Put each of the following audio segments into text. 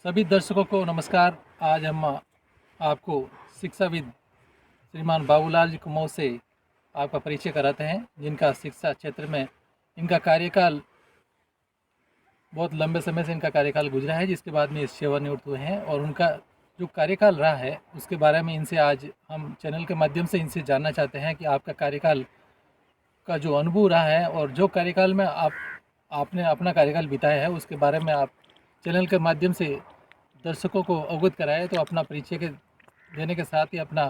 सभी दर्शकों को नमस्कार। आज हम आपको शिक्षाविद श्रीमान बाबूलाल जी कुमाऊँ से आपका परिचय कराते हैं, जिनका शिक्षा क्षेत्र में इनका कार्यकाल बहुत लंबे समय से इनका कार्यकाल गुजरा है, जिसके बाद में ये सेवानिवृत्त हुए हैं। और उनका जो कार्यकाल रहा है उसके बारे में इनसे आज हम चैनल के माध्यम से इनसे जानना चाहते हैं कि आपका कार्यकाल का जो अनुभव रहा है और जो कार्यकाल में आपने अपना कार्यकाल बिताया है उसके बारे में आप चैनल के माध्यम से दर्शकों को अवगत कराए। तो अपना परिचय के देने के साथ ही अपना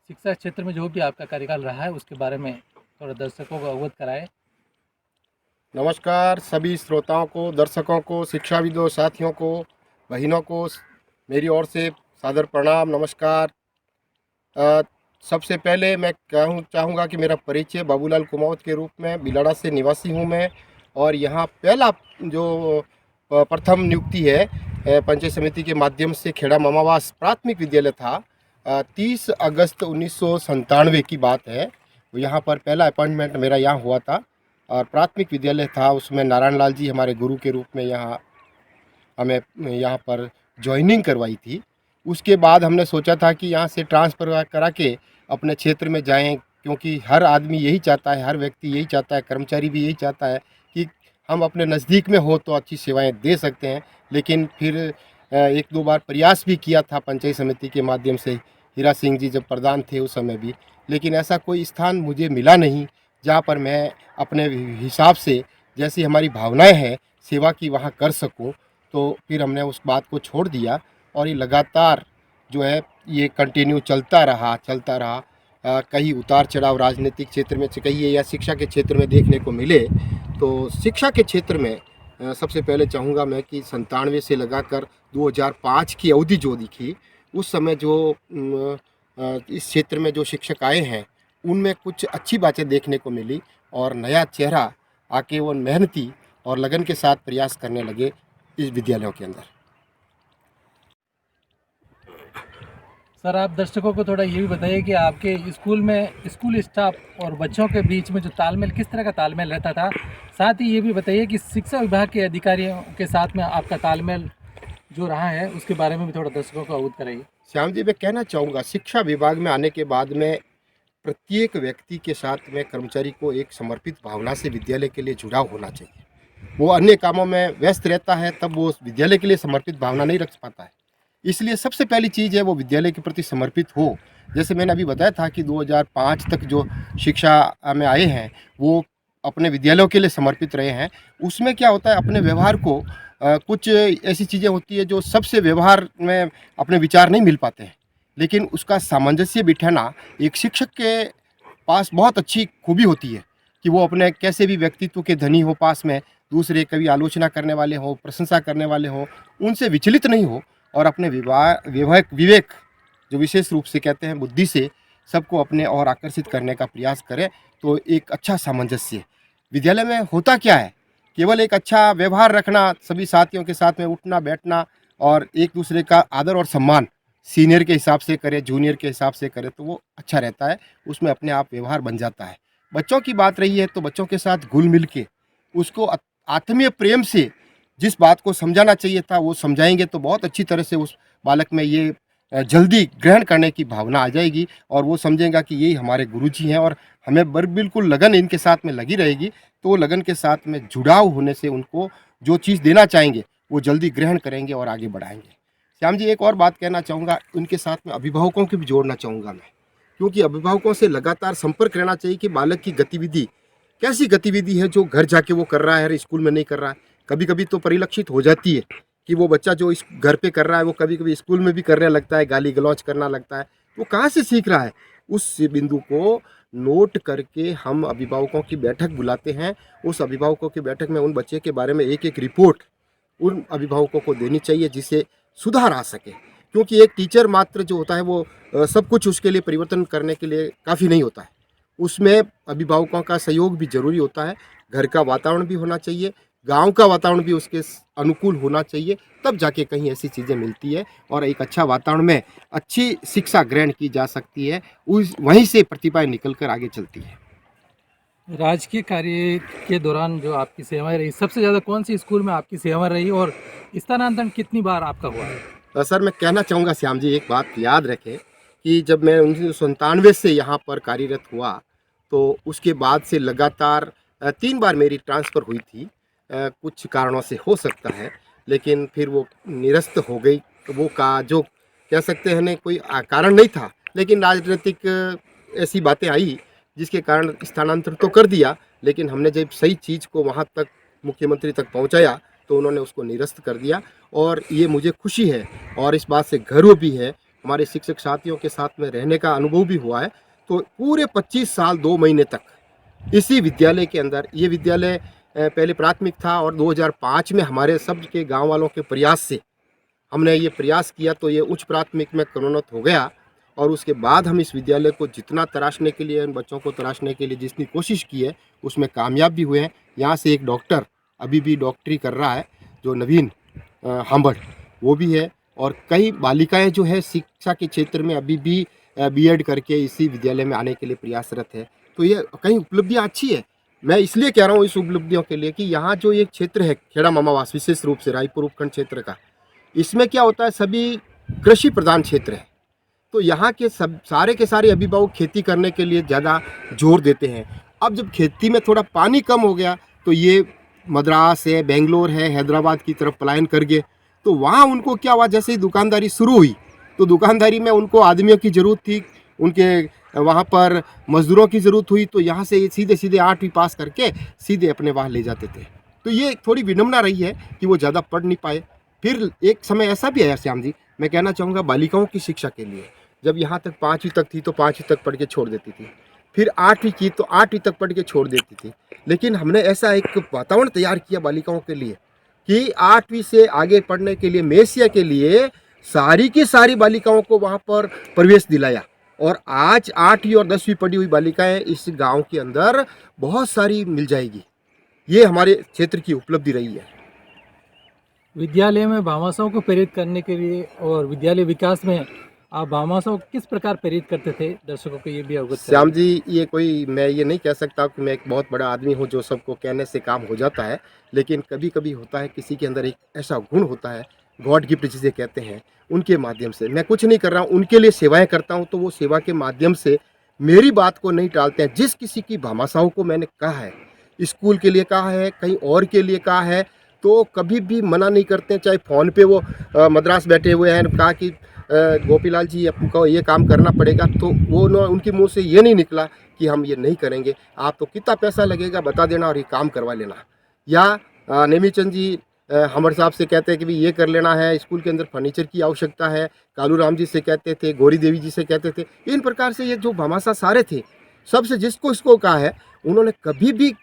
शिक्षा क्षेत्र में जो भी आपका कार्यकाल रहा है उसके बारे में थोड़ा दर्शकों को अवगत कराए। नमस्कार सभी श्रोताओं को, दर्शकों को, शिक्षाविदों, साथियों को, बहनों को मेरी ओर से सादर प्रणाम, नमस्कार। सबसे पहले मैं चाहूँगा कि मेरा परिचय बाबूलाल कुमाऊँ के रूप में बिलाड़ा से निवासी हूँ मैं। और यहाँ पहला जो प्रथम नियुक्ति है पंचायत समिति के माध्यम से खेड़ा मामावास प्राथमिक विद्यालय था। 30 अगस्त 1997 की बात है। यहाँ पर पहला अपॉइंटमेंट मेरा यहाँ हुआ था और प्राथमिक विद्यालय था। उसमें नारायण लाल जी हमारे गुरु के रूप में यहाँ हमें यहाँ पर ज्वाइनिंग करवाई थी। उसके बाद हमने सोचा था कि यहाँ से ट्रांसफ़र करा के अपने क्षेत्र में जाएं, क्योंकि हर आदमी यही चाहता है, हर व्यक्ति यही चाहता है, कर्मचारी भी यही चाहता है कि हम अपने नज़दीक में हो तो अच्छी सेवाएं दे सकते हैं। लेकिन फिर एक दो बार प्रयास भी किया था पंचायत समिति के माध्यम से, हीरा सिंह जी जब प्रधान थे उस समय भी, लेकिन ऐसा कोई स्थान मुझे मिला नहीं जहाँ पर मैं अपने हिसाब से जैसी हमारी भावनाएं हैं सेवा की वहाँ कर सकूँ। तो फिर हमने उस बात को छोड़ दिया और ये लगातार जो है ये कंटिन्यू चलता रहा। कहीं उतार चढ़ाव राजनीतिक क्षेत्र में कहिए या शिक्षा के क्षेत्र में देखने को मिले। तो शिक्षा के क्षेत्र में सबसे पहले चाहूँगा मैं कि 97 से लगाकर 2005 की अवधि जो दिखी, उस समय जो इस क्षेत्र में जो शिक्षक आए हैं उनमें कुछ अच्छी बातें देखने को मिली और नया चेहरा आके वो मेहनती और लगन के साथ प्रयास करने लगे इस विद्यालयों के अंदर। सर, आप दर्शकों को थोड़ा ये भी बताइए कि आपके स्कूल में स्कूल स्टाफ और बच्चों के बीच में जो तालमेल, किस तरह का तालमेल रहता था। साथ ही ये भी बताइए कि शिक्षा विभाग के अधिकारियों के साथ में आपका तालमेल जो रहा है उसके बारे में भी थोड़ा दर्शकों को अवगत कराइए। श्याम जी, मैं कहना चाहूँगा शिक्षा विभाग में आने के बाद में प्रत्येक व्यक्ति के साथ में कर्मचारी को एक समर्पित भावना से विद्यालय के लिए जुड़ाव होना चाहिए। वो अन्य कामों में व्यस्त रहता है तब वो विद्यालय के लिए समर्पित भावना नहीं रख पाता है। इसलिए सबसे पहली चीज़ है वो विद्यालय के प्रति समर्पित हो। जैसे मैंने अभी बताया था कि 2005 तक जो शिक्षा में आए हैं वो अपने विद्यालयों के लिए समर्पित रहे हैं। उसमें क्या होता है, अपने व्यवहार को कुछ ऐसी चीज़ें होती है जो सबसे व्यवहार में अपने विचार नहीं मिल पाते हैं, लेकिन उसका सामंजस्य बिठाना एक शिक्षक के पास बहुत अच्छी खूबी होती है कि वो अपने कैसे भी व्यक्तित्व के धनी हो, पास में दूसरे कभी आलोचना करने वाले हो, प्रशंसा करने वाले हो, उनसे विचलित नहीं हो और अपने विवेक जो विशेष रूप से कहते हैं बुद्धि से सबको अपने और आकर्षित करने का प्रयास करें। तो एक अच्छा सामंजस्य विद्यालय में होता क्या है, केवल एक अच्छा व्यवहार रखना, सभी साथियों के साथ में उठना बैठना और एक दूसरे का आदर और सम्मान सीनियर के हिसाब से करे, जूनियर के हिसाब से करे तो वो अच्छा रहता है, उसमें अपने आप व्यवहार बन जाता है। बच्चों की बात रही है तो बच्चों के साथ घुल मिल के उसको आत्मीय प्रेम से जिस बात को समझाना चाहिए था वो समझाएंगे तो बहुत अच्छी तरह से उस बालक में ये जल्दी ग्रहण करने की भावना आ जाएगी और वो समझेगा कि यही हमारे गुरुजी हैं और हमें बिल्कुल लगन इनके साथ में लगी रहेगी। तो वो लगन के साथ में जुड़ाव होने से उनको जो चीज़ देना चाहेंगे वो जल्दी ग्रहण करेंगे और आगे बढ़ाएंगे। श्याम जी, एक और बात कहना चाहूँगा, उनके साथ में अभिभावकों को भी जोड़ना चाहूँगा मैं, क्योंकि अभिभावकों से लगातार संपर्क रहना चाहिए कि बालक की गतिविधि कैसी गतिविधि है जो घर जाके वो कर रहा है, स्कूल में नहीं कर रहा है। कभी कभी तो परिलक्षित हो जाती है कि वो बच्चा जो इस घर पे कर रहा है वो कभी कभी स्कूल में भी करने लगता है, गाली गलौज करना लगता है। वो कहाँ से सीख रहा है, उस बिंदु को नोट करके हम अभिभावकों की बैठक बुलाते हैं। उस अभिभावकों की बैठक में उन बच्चे के बारे में एक एक रिपोर्ट उन अभिभावकों को देनी चाहिए जिससे सुधार आ सके, क्योंकि एक टीचर मात्र जो होता है वो सब कुछ उसके लिए परिवर्तन करने के लिए काफ़ी नहीं होता है। उसमें अभिभावकों का सहयोग भी जरूरी होता है। घर का वातावरण भी होना चाहिए, गांव का वातावरण भी उसके अनुकूल होना चाहिए, तब जाके कहीं ऐसी चीज़ें मिलती है और एक अच्छा वातावरण में अच्छी शिक्षा ग्रहण की जा सकती है। उस वहीं से प्रतिभाएं निकल कर आगे चलती है। राजकीय कार्य के दौरान जो आपकी सेवाएं रही, सबसे ज़्यादा कौन सी स्कूल में आपकी सेवाएं रही और स्थानांतरण कितनी बार आपका हुआ है? सर मैं कहना चाहूँगा श्याम जी, एक बात याद रखें कि जब मैं 1997 से यहाँ पर कार्यरत हुआ तो उसके बाद से लगातार 3 बार मेरी ट्रांसफ़र हुई थी। कुछ कारणों से हो सकता है, लेकिन फिर वो निरस्त हो गई। तो वो का जो कह सकते हैं ना, कोई कारण नहीं था, लेकिन राजनीतिक ऐसी बातें आई जिसके कारण स्थानांतरण तो कर दिया, लेकिन हमने जब सही चीज़ को वहाँ तक मुख्यमंत्री तक पहुँचाया तो उन्होंने उसको निरस्त कर दिया। और ये मुझे खुशी है और इस बात से गर्व भी है, हमारे शिक्षक साथियों के साथ में रहने का अनुभव भी हुआ है। तो पूरे 25 साल 2 महीने तक इसी विद्यालय के अंदर, ये विद्यालय पहले प्राथमिक था और 2005 में हमारे सब के गांव वालों के प्रयास से हमने ये प्रयास किया तो ये उच्च प्राथमिक में क्रमोन्नत हो गया। और उसके बाद हम इस विद्यालय को जितना तराशने के लिए, उन बच्चों को तराशने के लिए जितनी कोशिश की है उसमें कामयाब भी हुए हैं। यहाँ से एक डॉक्टर अभी भी डॉक्टरी कर रहा है, जो नवीन हांबड़, वो भी है। और कई बालिकाएं जो है शिक्षा के क्षेत्र में अभी भी बीएड करके इसी विद्यालय में आने के लिए प्रयासरत है। तो ये कई उपलब्धियाँ अच्छी है। मैं इसलिए कह रहा हूँ इस उपलब्धियों के लिए कि यहाँ जो एक क्षेत्र है खेड़ा मामावास, विशेष रूप से रायपुर उपखंड क्षेत्र का, इसमें क्या होता है, सभी कृषि प्रधान क्षेत्र है। तो यहाँ के सब सारे के सारे अभिभावक खेती करने के लिए ज़्यादा जोर देते हैं। अब जब खेती में थोड़ा पानी कम हो गया तो ये मद्रास है, बेंगलोर है, हैदराबाद की तरफ पलायन कर गए। तो वहाँ उनको क्या हुआ, जैसे ही दुकानदारी शुरू हुई तो दुकानदारी में उनको आदमियों की ज़रूरत थी, उनके वहाँ पर मज़दूरों की ज़रूरत हुई। तो यहाँ से सीधे सीधे 8वीं पास करके सीधे अपने वहाँ ले जाते थे। तो ये थोड़ी विडम्बना रही है कि वो ज़्यादा पढ़ नहीं पाए। फिर एक समय ऐसा भी आया श्याम जी, मैं कहना चाहूँगा बालिकाओं की शिक्षा के लिए, जब यहाँ तक 5वीं तक थी तो 5वीं तक पढ़ के छोड़ देती थी, फिर 8वीं की तो 8वीं तक पढ़ के छोड़ देती थी। लेकिन हमने ऐसा एक वातावरण तैयार किया बालिकाओं के लिए कि 8वीं से आगे पढ़ने के लिए, मेसिया के लिए सारी की सारी बालिकाओं को वहाँ पर प्रवेश दिलाया। और आज 8वीं और 10वीं पढ़ी हुई बालिकाएं इस गांव के अंदर बहुत सारी मिल जाएगी। ये हमारे क्षेत्र की उपलब्धि रही है। विद्यालय में भामाशाहों को प्रेरित करने के लिए और विद्यालय विकास में आप भामाशाहों को किस प्रकार प्रेरित करते थे, दर्शकों को ये भी अवगत श्याम जी, ये कोई, मैं ये नहीं कह सकता कि मैं एक बहुत बड़ा आदमी हूँ जो सबको कहने से काम हो जाता है। लेकिन कभी कभी होता है, किसी के अंदर एक ऐसा गुण होता है, गॉड गिफ्ट जिसे कहते हैं, उनके माध्यम से मैं कुछ नहीं कर रहा हूँ, उनके लिए सेवाएं करता हूँ। तो वो सेवा के माध्यम से मेरी बात को नहीं टालते हैं। जिस किसी की भामाशाहों को मैंने कहा है, स्कूल के लिए कहा है, कहीं और के लिए कहा है, तो कभी भी मना नहीं करते। चाहे फ़ोन पे वो मद्रास बैठे हुए हैं, कहा कि गोपीलाल जी आपको ये काम करना पड़ेगा, तो वो उनके मुंह से ये नहीं निकला कि हम ये नहीं करेंगे, आप तो कितना पैसा लगेगा बता देना और ये काम करवा लेना। या नेमीचंद जी हमर साहब से कहते हैं कि भाई ये कर लेना है, स्कूल के अंदर फर्नीचर की आवश्यकता है। कालू राम जी से कहते थे, गौरी देवी जी से कहते थे। इन प्रकार से ये जो भामाशाह सारे थे, सबसे जिसको इसको कहा है, उन्होंने कभी भी,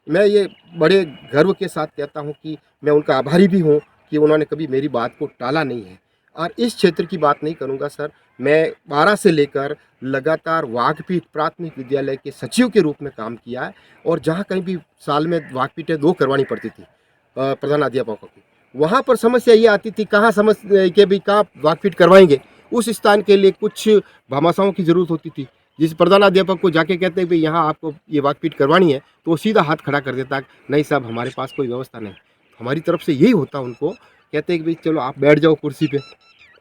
मैं ये बड़े गर्व के साथ कहता हूँ कि मैं उनका आभारी भी हूँ कि उन्होंने कभी मेरी बात को टाला नहीं है। और इस क्षेत्र की बात नहीं करूँगा सर, मैं 12 से लेकर लगातार वाघपीठ प्राथमिक विद्यालय के सचिव के रूप में काम किया है। और जहाँ कहीं भी साल में वाघपीठें 2 करवानी पड़ती थी प्रधानाध्यापकों की, वहाँ पर समस्या ये आती थी, कहाँ समझ के भी कहाँ वाघपीठ करवाएंगे, उस स्थान के लिए कुछ भामाशाहों की ज़रूरत होती थी। जिस प्रधानाध्यापक को जाके कहते हैं भाई यहाँ आपको ये वाघपीठ करवानी है, तो वो सीधा हाथ खड़ा कर देता, नहीं साहब हमारे पास कोई व्यवस्था नहीं। हमारी तरफ से यही होता, उनको कहते हैं कि भाई चलो आप बैठ जाओ कुर्सी पे,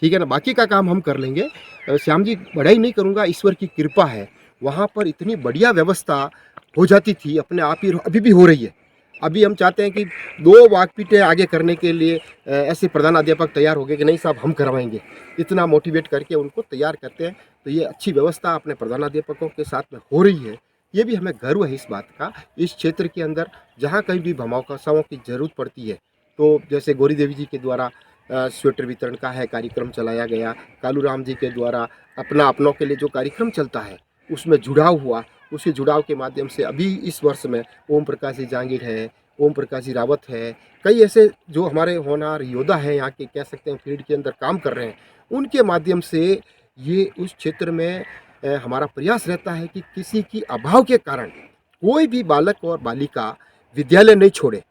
ठीक है ना, बाकी का काम हम कर लेंगे। श्याम जी, बढ़ाई नहीं करूँगा, ईश्वर की कृपा है, वहाँ पर इतनी बढ़िया व्यवस्था हो जाती थी, अपने आप ही अभी भी हो रही है। अभी हम चाहते हैं कि 2 वाघपीठें आगे करने के लिए ऐसे प्रधानाध्यापक तैयार हो गए कि नहीं साहब हम करवाएंगे, इतना मोटिवेट करके उनको तैयार करते हैं। तो ये अच्छी व्यवस्था अपने प्रधानाध्यापकों के साथ में हो रही है, ये भी हमें गर्व है इस बात का। इस क्षेत्र के अंदर जहाँ कहीं भी भामाशाहों की ज़रूरत पड़ती है, तो जैसे गौरी देवी जी के द्वारा स्वेटर वितरण का है कार्यक्रम चलाया गया, कालू राम जी के द्वारा अपनों के लिए जो कार्यक्रम चलता है उसमें जुड़ाव हुआ, उसी जुड़ाव के माध्यम से अभी इस वर्ष में ओम प्रकाश जी जांगीर है, ओम प्रकाश जी रावत है, कई ऐसे जो हमारे होनहार योद्धा हैं यहाँ के, कह सकते हैं फील्ड के अंदर काम कर रहे हैं, उनके माध्यम से ये उस क्षेत्र में हमारा प्रयास रहता है कि किसी की अभाव के कारण कोई भी बालक और बालिका विद्यालय नहीं छोड़े।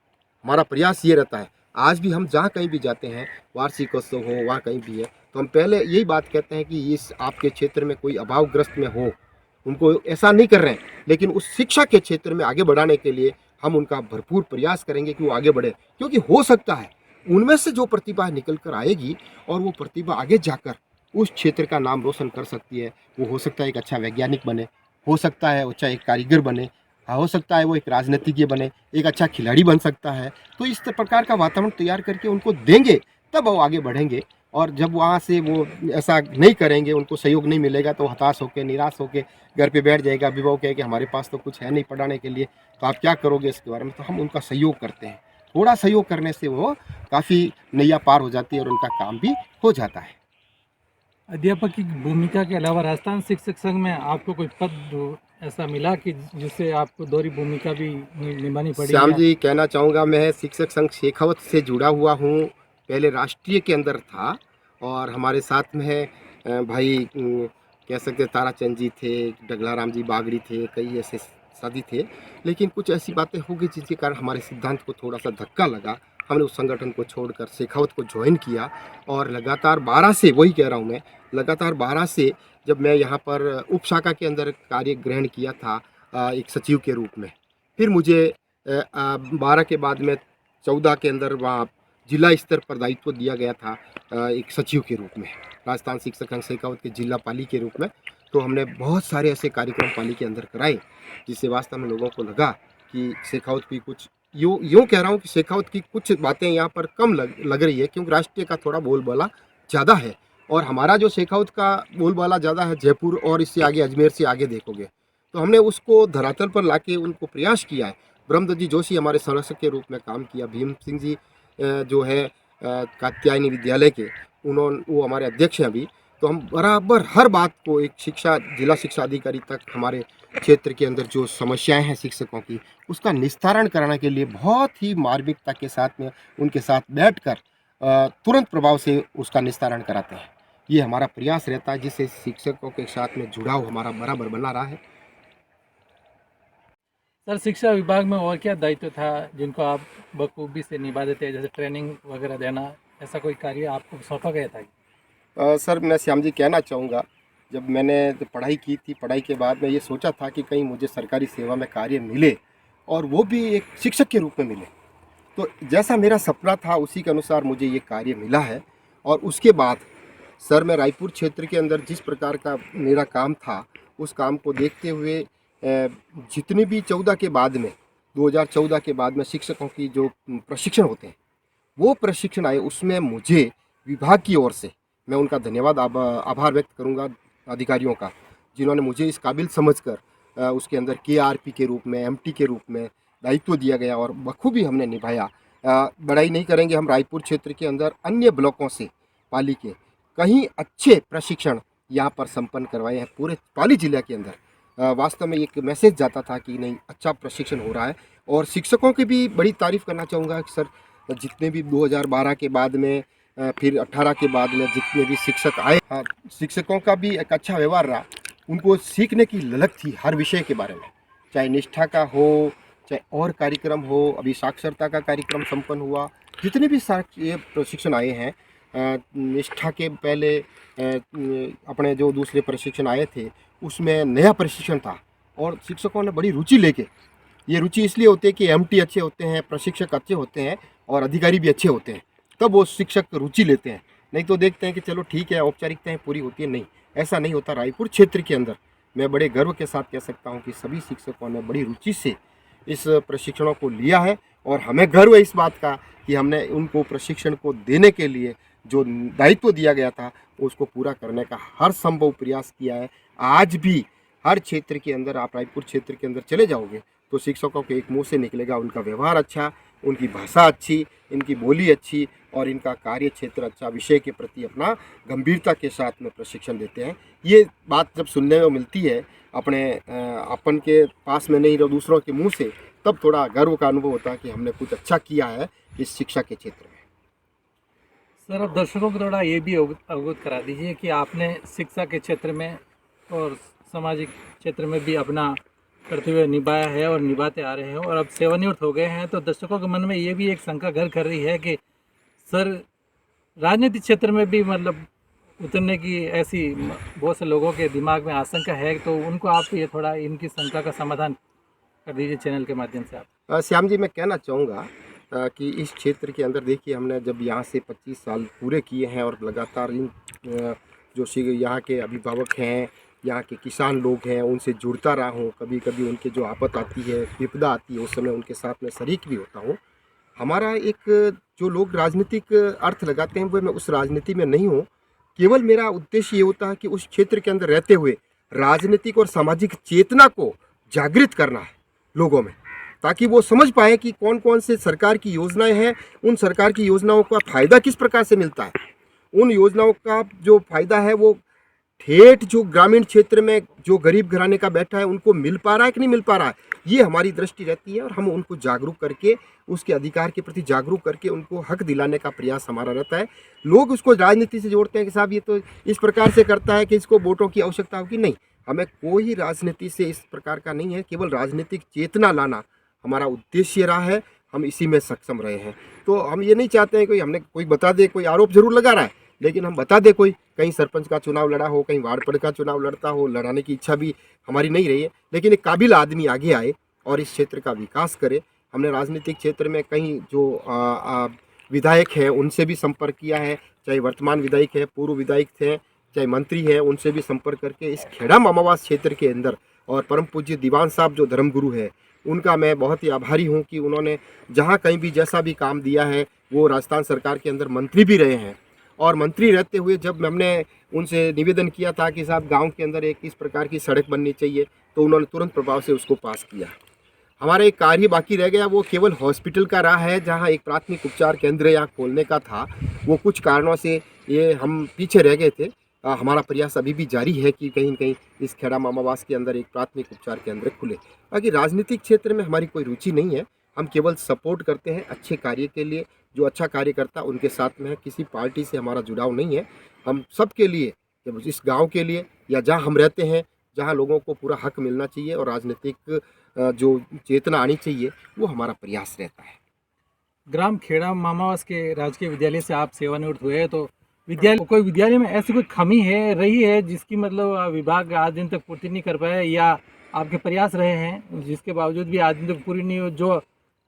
हमारा प्रयास ये रहता है। आज भी हम जहाँ कहीं भी जाते हैं, वार्षिकोत्सव हो, वहाँ कहीं भी है, तो हम पहले यही बात कहते हैं कि इस आपके क्षेत्र में कोई अभावग्रस्त में हो, उनको ऐसा नहीं कर रहे हैं, लेकिन उस शिक्षा के क्षेत्र में आगे बढ़ाने के लिए हम उनका भरपूर प्रयास करेंगे कि वो आगे बढ़े, क्योंकि हो सकता है उनमें से जो प्रतिभा निकल कर आएगी और वो प्रतिभा आगे जाकर उस क्षेत्र का नाम रोशन कर सकती है। वो हो सकता है एक अच्छा वैज्ञानिक बने, हो सकता है अच्छा एक कारीगर बने, हो सकता है वो एक राजनीतिज्ञ बने, एक अच्छा खिलाड़ी बन सकता है। तो इस प्रकार का वातावरण तैयार करके उनको देंगे, तब वो आगे बढ़ेंगे। और जब वहाँ से वो ऐसा नहीं करेंगे, उनको सहयोग नहीं मिलेगा, तो हताश होकर, निराश होकर घर पे बैठ जाएगा। अभिभावक कहे कि हमारे पास तो कुछ है नहीं पढ़ाने के लिए, तो आप क्या करोगे इसके बारे में? तो हम उनका सहयोग करते हैं। थोड़ा सहयोग करने से वो काफ़ी नैया पार हो जाती है और उनका काम भी हो जाता है। अध्यापक की भूमिका के अलावा राजस्थान शिक्षक संघ में आपको कोई पद ऐसा मिला कि जिससे आपको दोहरी भूमिका भी निभानी पड़ी श्याम या जी, कहना चाहूँगा, मैं शिक्षक संघ शेखावत से जुड़ा हुआ हूँ। पहले राष्ट्रीय के अंदर था और हमारे साथ में है भाई कह सकते हैं ताराचंद जी थे, डगलाराम जी बागड़ी थे, कई ऐसे साथी थे। लेकिन कुछ ऐसी बातें हो गई जिसके कारण हमारे सिद्धांत को थोड़ा सा धक्का लगा। हमने उस संगठन को छोड़कर शेखावत को ज्वाइन किया और लगातार 12 से, वही कह रहा हूँ मैं, लगातार 12 से जब मैं यहाँ पर उप शाखा के अंदर कार्य ग्रहण किया था एक सचिव के रूप में। फिर मुझे 12 के बाद में 14 के अंदर वहाँ जिला स्तर पर दायित्व दिया गया था एक सचिव के रूप में, राजस्थान शिक्षक संघ शेखावत के जिला पाली के रूप में। तो हमने बहुत सारे ऐसे कार्यक्रम पाली के अंदर कराए, जिससे वास्तव में लोगों को लगा कि शेखावत की कुछ, यूँ कह रहा हूँ कि शेखावत की कुछ बातें यहाँ पर कम लग रही है, क्योंकि राष्ट्रीय का थोड़ा बोलबाला ज़्यादा है। और हमारा जो शेखावत का बोलबाला ज़्यादा है जयपुर और इससे आगे अजमेर से आगे देखोगे, तो हमने उसको धरातल पर लाके उनको प्रयास किया है। ब्रह्मदत्त जी जोशी हमारे संरक्षक के रूप में काम किया। भीम सिंह जी जो है कात्यायनी विद्यालय के, वो हमारे अध्यक्ष हैं अभी। तो हम बराबर हर बात को एक जिला शिक्षा अधिकारी तक हमारे क्षेत्र के अंदर जो समस्याएं हैं शिक्षकों की, उसका निस्तारण कराने के लिए बहुत ही मार्मिकता के साथ में उनके साथ बैठकर तुरंत प्रभाव से उसका निस्तारण कराते हैं। ये हमारा प्रयास रहता है, जिससे शिक्षकों के साथ में जुड़ाव हमारा बराबर बना रहा है। सर शिक्षा विभाग में और क्या दायित्व था जिनको आप बखूबी से निभा देते हैं, जैसे ट्रेनिंग वगैरह देना, ऐसा कोई कार्य आपको सौंपा गया था? सर, मैं श्याम जी कहना चाहूँगा, जब मैंने पढ़ाई की थी, पढ़ाई के बाद मैं ये सोचा था कि कहीं मुझे सरकारी सेवा में कार्य मिले और वो भी एक शिक्षक के रूप में मिले। तो जैसा मेरा सपना था उसी के अनुसार मुझे ये कार्य मिला है। और उसके बाद सर, मैं रायपुर क्षेत्र के अंदर जिस प्रकार का मेरा काम था, उस काम को देखते हुए जितने भी 14 के बाद में, 2014 के बाद में शिक्षकों की जो प्रशिक्षण होते हैं, वो प्रशिक्षण आए, उसमें मुझे विभाग की ओर से मैं उनका धन्यवाद आभार व्यक्त करूंगा अधिकारियों का, जिन्होंने मुझे इस काबिल समझकर उसके अंदर KRP के रूप में, MT के रूप में दायित्व दिया गया और बखूबी हमने निभाया। बड़ाई नहीं करेंगे, हम रायपुर क्षेत्र के अंदर अन्य ब्लॉकों से पाली के कहीं अच्छे प्रशिक्षण यहाँ पर संपन्न करवाए हैं पूरे पाली जिले के अंदर। वास्तव में एक मैसेज जाता था कि नहीं, अच्छा प्रशिक्षण हो रहा है। और शिक्षकों की भी बड़ी तारीफ़ करना चाहूँगा कि सर, जितने भी 2012 के बाद में फिर 18 के बाद में जितने भी शिक्षक आए, शिक्षकों का भी एक अच्छा व्यवहार रहा। उनको सीखने की ललक थी हर विषय के बारे में, चाहे निष्ठा का हो, चाहे और कार्यक्रम हो। अभी साक्षरता का कार्यक्रम संपन्न हुआ। जितने भी ये प्रशिक्षण आए हैं, निष्ठा के पहले अपने जो दूसरे प्रशिक्षण आए थे, उसमें नया प्रशिक्षण था और शिक्षकों ने बड़ी रुचि लेके, ये रुचि इसलिए होती है कि MT अच्छे होते हैं, प्रशिक्षक अच्छे होते हैं और अधिकारी भी अच्छे होते हैं, तब वो शिक्षक रुचि लेते हैं। नहीं तो देखते हैं कि चलो ठीक है, औपचारिकताएं पूरी होती है, नहीं, ऐसा नहीं होता। रायपुर क्षेत्र के अंदर मैं बड़े गर्व के साथ कह सकता हूँ कि सभी शिक्षकों ने बड़ी रुचि से इस प्रशिक्षणों को लिया है और हमें गर्व है इस बात का कि हमने उनको प्रशिक्षण को देने के लिए जो दायित्व दिया गया था उसको पूरा करने का हर संभव प्रयास किया है। आज भी हर क्षेत्र के अंदर, आप रायपुर क्षेत्र के अंदर चले जाओगे तो शिक्षकों के एक मुंह से निकलेगा उनका व्यवहार अच्छा, उनकी भाषा अच्छी, इनकी बोली अच्छी और इनका कार्य क्षेत्र अच्छा, विषय के प्रति अपना गंभीरता के साथ में प्रशिक्षण देते हैं। ये बात जब सुनने में मिलती है अपन के पास में नहीं, दूसरों के मुंह से, तब थोड़ा गर्व का अनुभव होता है कि हमने कुछ अच्छा किया है इस शिक्षा के क्षेत्र में। सर, अब दर्शकों को थोड़ा ये भी अवगत करा दीजिए कि आपने शिक्षा के क्षेत्र में और सामाजिक क्षेत्र में भी अपना कर्तव्य निभाया है और निभाते आ रहे हैं और अब सेवानिवृत्त हो गए हैं, तो दर्शकों के मन में ये भी एक शंका घर कर रही है कि सर राजनीतिक क्षेत्र में भी मतलब उतरने की ऐसी बहुत से लोगों के दिमाग में आशंका है, तो उनको आप ये थोड़ा इनकी शंका का समाधान कर दीजिए चैनल के माध्यम से आप। श्याम जी, मैं कहना चाहूँगा कि इस क्षेत्र के अंदर देखिए, हमने जब यहाँ से 25 साल पूरे किए हैं और लगातार इन जो यहाँ के अभिभावक हैं, यहाँ के किसान लोग हैं, उनसे जुड़ता रहा हूँ। कभी कभी उनके जो आपत आती है, विपदा आती है, उस समय उनके साथ में शरीक भी होता हूँ। हमारा एक जो लोग राजनीतिक अर्थ लगाते हैं, वो मैं उस राजनीति में नहीं हूँ। केवल मेरा उद्देश्य ये होता है कि उस क्षेत्र के अंदर रहते हुए राजनीतिक और सामाजिक चेतना को जागृत करना है लोगों में, ताकि वो समझ पाए कि कौन कौन से सरकार की योजनाएं हैं, उन सरकार की योजनाओं का फ़ायदा किस प्रकार से मिलता है, उन योजनाओं का जो फ़ायदा है वो ठेठ जो ग्रामीण क्षेत्र में जो गरीब घराने का बैठा है उनको मिल पा रहा है कि नहीं मिल पा रहा है, ये हमारी दृष्टि रहती है। और हम उनको जागरूक करके, उसके अधिकार के प्रति जागरूक करके उनको हक दिलाने का प्रयास हमारा रहता है। लोग उसको राजनीति से जोड़ते हैं कि साहब ये तो इस प्रकार से करता है कि इसको वोटों की आवश्यकता होगी। नहीं, हमें कोई राजनीति से इस प्रकार का नहीं है, केवल राजनीतिक चेतना लाना हमारा उद्देश्य रहा है। हम इसी में सक्षम रहे हैं। तो हम ये नहीं चाहते हैं हमने कोई बता दे, कोई आरोप जरूर लगा रहा है, लेकिन हम बता दे कोई कहीं सरपंच का चुनाव लड़ा हो, कहीं वार्ड पड़ का चुनाव लड़ता हो, लड़ाने की इच्छा भी हमारी नहीं रही है, लेकिन एक काबिल आदमी आगे आए और इस क्षेत्र का विकास करे। हमने राजनीतिक क्षेत्र में कहीं जो विधायक हैं उनसे भी संपर्क किया है, चाहे वर्तमान विधायक है, पूर्व विधायक थे, चाहे मंत्री है, उनसे भी संपर्क करके इस खेड़ा मामावास क्षेत्र के अंदर, और परम पूज्य दीवान साहब जो धर्मगुरु है उनका मैं बहुत ही आभारी हूँ कि उन्होंने जहाँ कहीं भी जैसा भी काम दिया है, वो राजस्थान सरकार के अंदर मंत्री भी रहे हैं। और मंत्री रहते हुए जब हमने उनसे निवेदन किया था कि साहब गांव के अंदर एक इस प्रकार की सड़क बननी चाहिए, तो उन्होंने तुरंत प्रभाव से उसको पास किया। हमारा एक कार्य बाकी रह गया, वो केवल हॉस्पिटल का रहा है, जहां एक प्राथमिक उपचार केंद्र यहाँ खोलने का था, वो कुछ कारणों से ये हम पीछे रह गए थे। हमारा प्रयास अभी भी जारी है कि कहीं न कहीं इस खेड़ा मामावास के अंदर एक प्राथमिक उपचार केंद्र खुले। बाकी राजनीतिक क्षेत्र में हमारी कोई रुचि नहीं है, हम केवल सपोर्ट करते हैं अच्छे कार्य के लिए। जो अच्छा कार्य करता है उनके साथ में है, किसी पार्टी से हमारा जुड़ाव नहीं है। हम सबके लिए, जब इस गांव के लिए या जहां हम रहते हैं, जहां लोगों को पूरा हक मिलना चाहिए और राजनीतिक जो चेतना आनी चाहिए, वो हमारा प्रयास रहता है। ग्राम खेड़ा मामावास के राजकीय विद्यालय से आप सेवानिवृत्त हुए हैं, तो कोई विद्यालय में ऐसी कोई कमी है रही है जिसकी मतलब विभाग आज दिन तक पूर्ति नहीं कर पाया, या आपके प्रयास रहे हैं जिसके बावजूद भी आज दिन तक पूरी नहीं हो,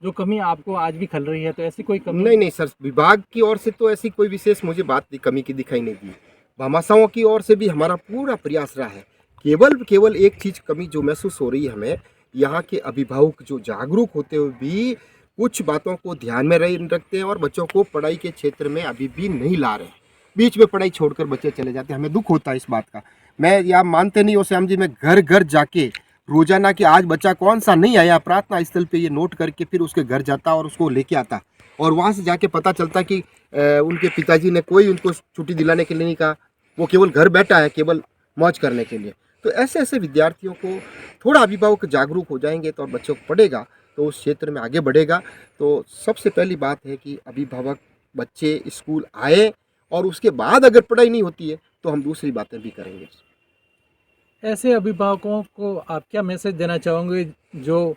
जो कमी आपको आज भी खल रही है, तो ऐसी कोई कमी? नहीं सर, विभाग की ओर से तो ऐसी कोई विशेष मुझे बात कमी की दिखाई नहीं दी। भामाशाहों की ओर से भी हमारा पूरा प्रयास रहा है। केवल एक चीज़ कमी जो महसूस हो रही है हमें, यहाँ के अभिभावक जो जागरूक होते हुए भी कुछ बातों को ध्यान में रखते हैं और बच्चों को पढ़ाई के क्षेत्र में अभी भी नहीं ला रहे हैं। बीच में पढ़ाई छोड़कर बच्चे चले जाते हैं, हमें दुख होता है इस बात का। मैं या मानते नहीं हो श्याम जी, मैं घर घर जाके रोजाना कि आज बच्चा कौन सा नहीं आया, प्रार्थना स्थल पे ये नोट करके फिर उसके घर जाता और उसको लेके आता, और वहाँ से जाके पता चलता कि उनके पिताजी ने कोई उनको छुट्टी दिलाने के लिए नहीं कहा, वो केवल घर बैठा है केवल मौज करने के लिए। तो ऐसे ऐसे विद्यार्थियों को थोड़ा अभिभावक जागरूक हो जाएंगे तो और बच्चों को पढ़ेगा तो उस क्षेत्र में आगे बढ़ेगा। तो सबसे पहली बात है कि अभिभावक बच्चे स्कूल आए, और उसके बाद अगर पढ़ाई नहीं होती है तो हम दूसरी बातें भी करेंगे। ऐसे अभिभावकों को आप क्या मैसेज देना चाहोगे जो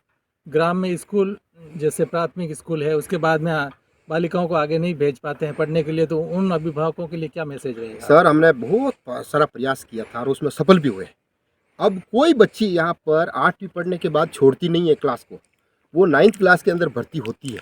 ग्राम में स्कूल जैसे प्राथमिक स्कूल है उसके बाद में बालिकाओं को आगे नहीं भेज पाते हैं पढ़ने के लिए, तो उन अभिभावकों के लिए क्या मैसेज रहेगा? सर, हमने बहुत सारा प्रयास किया था और उसमें सफल भी हुए। अब कोई बच्ची यहाँ पर 8वीं पढ़ने के बाद छोड़ती नहीं है क्लास को, वो 9th क्लास के अंदर भर्ती होती है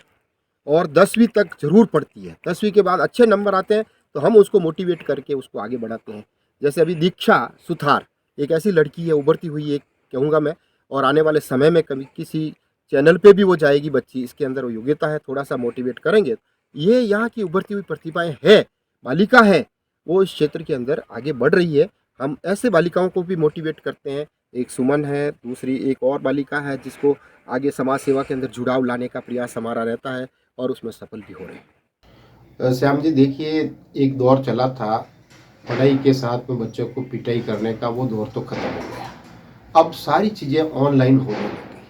और 10वीं तक जरूर पढ़ती है। 10वीं के बाद अच्छे नंबर आते हैं तो हम उसको मोटिवेट करके उसको आगे बढ़ाते हैं। जैसे अभी दीक्षा सुथार एक ऐसी लड़की है, उभरती हुई एक कहूँगा मैं, और आने वाले समय में कभी किसी चैनल पे भी वो जाएगी बच्ची, इसके अंदर वो योग्यता है, थोड़ा सा मोटिवेट करेंगे। ये यहाँ की उभरती हुई प्रतिभाएं है, बालिका है, वो इस क्षेत्र के अंदर आगे बढ़ रही है। हम ऐसे बालिकाओं को भी मोटिवेट करते हैं। एक सुमन है, दूसरी एक और बालिका है जिसको आगे समाज सेवा के अंदर जुड़ाव लाने का प्रयास हमारा रहता है और उसमें सफल भी हो रहे हैं। श्याम जी, देखिए, एक दौर चला था पढ़ाई के साथ में बच्चों को पिटाई करने का, वो दौर तो खत्म हो गया। अब सारी चीज़ें ऑनलाइन होने लगी,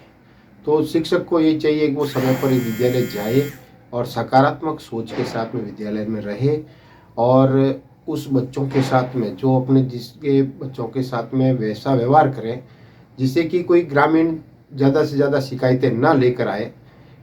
तो शिक्षक को ये चाहिए कि वो समय पर विद्यालय जाए और सकारात्मक सोच के साथ में विद्यालय में रहे, और उस बच्चों के साथ में जो अपने जिसके बच्चों के साथ में वैसा व्यवहार करें जिससे कि कोई ग्रामीण ज़्यादा से ज़्यादा शिकायतें ना लेकर आए।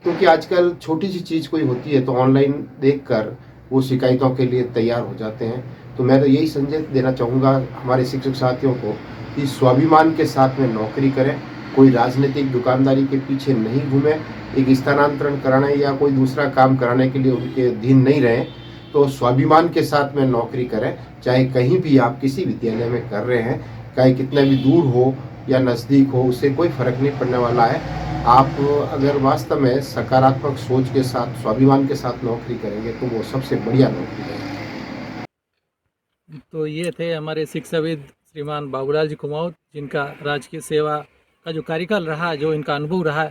क्योंकि आजकल छोटी सी चीज़ कोई होती है तो ऑनलाइन देखकर वो शिकायतों के लिए तैयार हो जाते हैं। तो मैं तो यही संदेश देना चाहूँगा हमारे शिक्षक साथियों को कि स्वाभिमान के साथ में नौकरी करें, कोई राजनीतिक दुकानदारी के पीछे नहीं घूमें, एक स्थानांतरण कराने या कोई दूसरा काम कराने के लिए उनके अधीन नहीं रहें। तो स्वाभिमान के साथ में नौकरी करें, चाहे कहीं भी आप किसी विद्यालय में कर रहे हैं, चाहे कितना भी दूर हो या नज़दीक हो, उससे कोई फर्क नहीं पड़ने वाला है। आप अगर वास्तव में सकारात्मक सोच के साथ स्वाभिमान के साथ नौकरी करेंगे तो वो सबसे बढ़िया नौकरी है। तो ये थे हमारे शिक्षाविद श्रीमान बाबूलाल जी कुमाऊत, जिनका राजकीय सेवा का जो कार्यकाल रहा, जो इनका अनुभव रहा,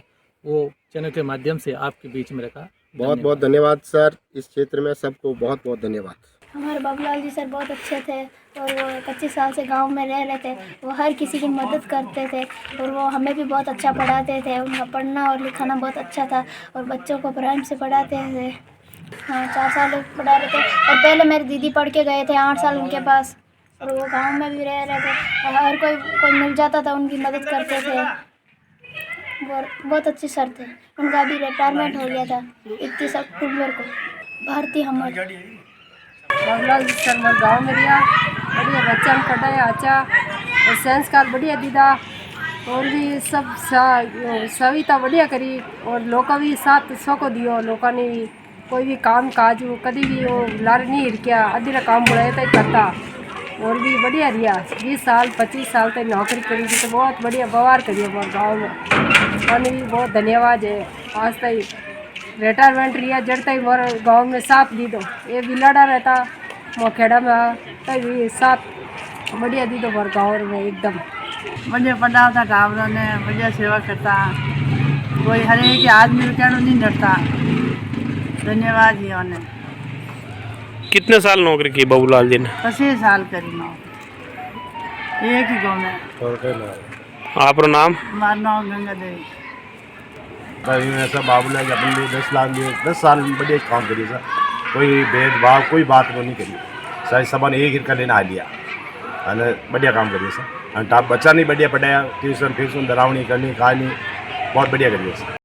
वो चैनल के माध्यम से आपके बीच में रखा। बहुत बहुत धन्यवाद सर, इस क्षेत्र में सबको बहुत बहुत धन्यवाद। हमारे बाबूलाल जी सर बहुत अच्छे थे और वो 25 साल से गांव में रह रहे थे। वो हर किसी की मदद करते थे और वो हमें भी बहुत अच्छा पढ़ाते थे। उनका पढ़ना और लिखाना बहुत अच्छा था और बच्चों को प्राइम से पढ़ाते थे। हाँ, 4 साल पढ़ा रहे थे और पहले मेरी दीदी पढ़ के गए थे 8 साल उनके पास, और वो गांव में भी रह रहे थे और हर कोई मिल जाता था उनकी मदद करते थे। वो बहुत अच्छे सर थे। उनका अभी रिटायरमेंट हो गया था 31 अक्टूबर को। भारती हमर बाबूलाल जी सर मोर गाँव में रिया बढ़िया बच्चा में पढ़ाया अच्छा और संस्कार बढ़िया दीदा और भी सब सविता बढ़िया करी और लोग भी साथ सौ को दियो। लोगों ने कोई भी काम काज कभी भी वो लार नहीं हिरकिया, अधीरा काम बुलाया तक करता और भी बढ़िया रिया। 20 साल 25 साल तक नौकरी करी थी तो बहुत बढ़िया व्यवहार करिए मोर गाँव में। उन्हें भी बहुत धन्यवाद है। आज तक रिटायरमेंट रिया जड़ तक मोर गाँव में साथ दी दो। ये भी लड़ा रहता मोखेड़ा में तब भी साथ बढ़िया दी दो मोर गाँव में एकदम बढ़िया पढ़ाता गाँव ने बढ़िया सेवा करता। कोई हर एक आदमी कहना नहीं डरता। धन्यवाद जी। उन्हें कितने साल नौकरी की बाबूलाल जी ने? 25 साल करी नौकरी एक ही गाँव में। आपका नाम? हमारा नाम गंगा देवी। सब बाबूलाल जी अपन 10 साल में बढ़िया काम करी सर। कोई भेदभाव कोई बात वो नहीं करी सर। सबन एक हिरका लेना आ लिया अने बढ़िया काम करिए सर। टाप बच्चा नहीं बढ़िया पढ़ाया, ट्यूशन फ्यूशन डरावनी करनी कहानी बहुत बढ़िया करिए सर।